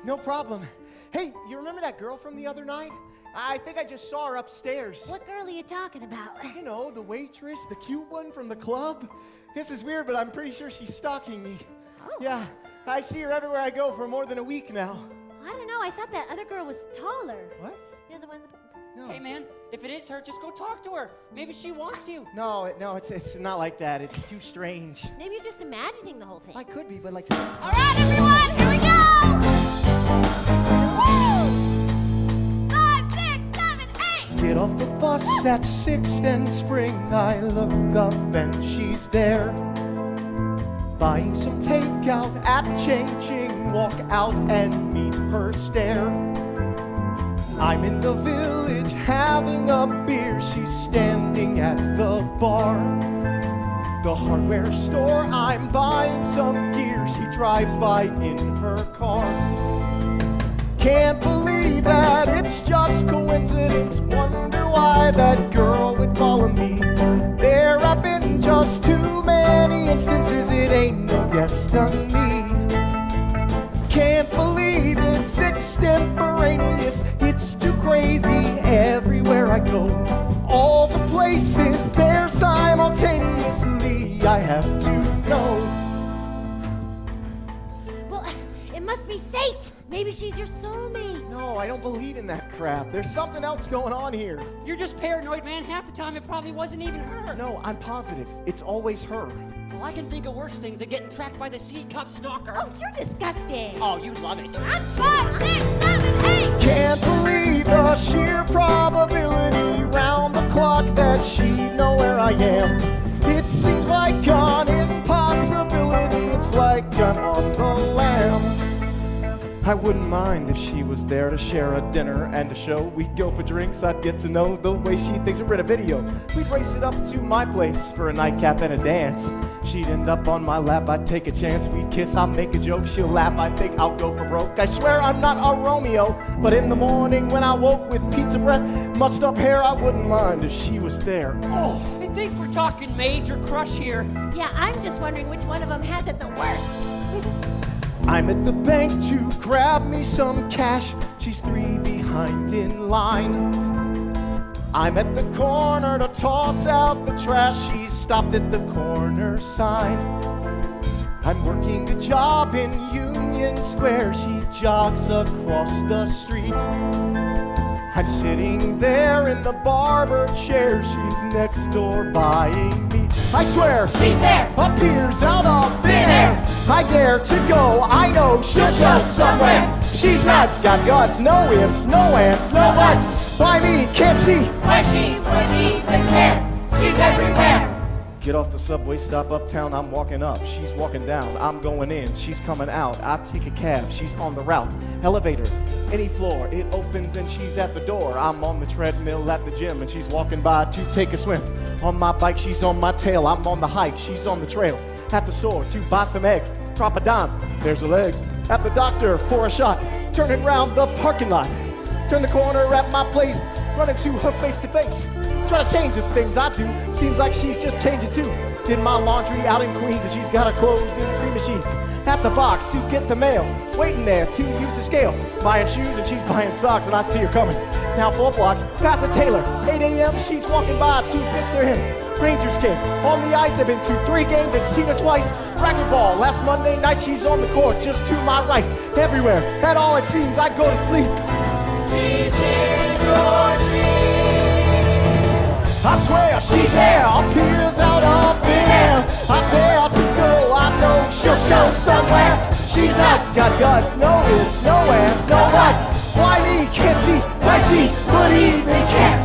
No problem. Hey, you remember that girl from the other night? I think I just saw her upstairs. What girl are you talking about? You know, the waitress, the cute one from the club. This is weird, but I'm pretty sure she's stalking me. Oh. Yeah, I see her everywhere I go for more than a week now. I don't know. I thought that other girl was taller. What? You know, the one... No. Hey, man, if it is her, just go talk to her. Maybe she wants you. No, it's not like that. It's too strange. Maybe you're just imagining the whole thing. I could be, but like... All right, everyone, here we go! Woo! 5, 6, 7, 8! Get off the bus at 6th and Spring. I look up and she's there. Buying some takeout at Ching Ching. Walk out and meet her stare. I'm in the Village having a beer. She's standing at the bar. The hardware store, I'm buying some gear. She drives by in her car. Can't believe that it's just coincidence. Wonder why that girl would follow me. There have been just too many instances. It ain't no destiny. Can't believe it's extemporaneous. It's too crazy everywhere I go. All the places there simultaneously. I have to know. Well, it must be fate. Maybe she's your soulmate. No, I don't believe in that crap. There's something else going on here. You're just paranoid, man. Half the time it probably wasn't even her. No, I'm positive. It's always her. Well, I can think of worse things than getting tracked by the C-Cup stalker. Oh, you're disgusting. Oh, you love it. I'm 5, 6, 7, 8! Can't believe the sheer probability round the clock that she'd know where I am. It seems like an impossibility. It's like I'm on the lam. I wouldn't mind if she was there to share a dinner and a show. We'd go for drinks, I'd get to know the way she thinks. We'd rent a video. We'd race it up to my place for a nightcap and a dance. She'd end up on my lap, I'd take a chance. We'd kiss, I'll make a joke, she'll laugh, I think I'll go for broke. I swear I'm not a Romeo, but in the morning when I woke with pizza breath, mussed up hair, I wouldn't mind if she was there. Oh, I think we're talking major crush here. Yeah, I'm just wondering which one of them has it the worst. I'm at the bank to grab me some cash. She's 3 behind in line. I'm at the corner to toss out the trash. She's stopped at the corner sign. I'm working a job in Union Square. She jogs across the street. I'm sitting there in the barber chair. She's next door buying meat. I swear She's there. appears out of thin air. I dare to go, I know she'll show somewhere. She's nuts, got guts, no ifs, no ands, no buts. Why me, can't see. Why she would even care? She's everywhere. Get off the subway, stop uptown, I'm walking up. She's walking down, I'm going in, she's coming out. I take a cab, she's on the route. Elevator, any floor, it opens and she's at the door. I'm on the treadmill at the gym and she's walking by to take a swim. On my bike, she's on my tail, I'm on the hike, she's on the trail. At the store to buy some eggs, drop a dime, there's her legs. At the doctor for a shot, turning round the parking lot. Turn the corner at my place, run into her face to face. Try to change the things I do, seems like she's just changing too. Did my laundry out in Queens and she's got her clothes in 3 machines. At the box to get the mail, waiting there to use the scale. Buying shoes and she's buying socks and I see her coming. Now 4 blocks, past a tailor, 8 a.m. she's walking by to fix her hair. Rangers game, on the ice, I've been to 3 games and seen her twice. Racquetball, last Monday night she's on the court just to my right. Everywhere, at all it seems I go to sleep. She's in your dreams. I swear she's there, appears out of thin air. I dare to go, I know she'll show somewhere. She's nuts, got guts, no ifs, no ands, no buts. Why me, can't see, why she would even care?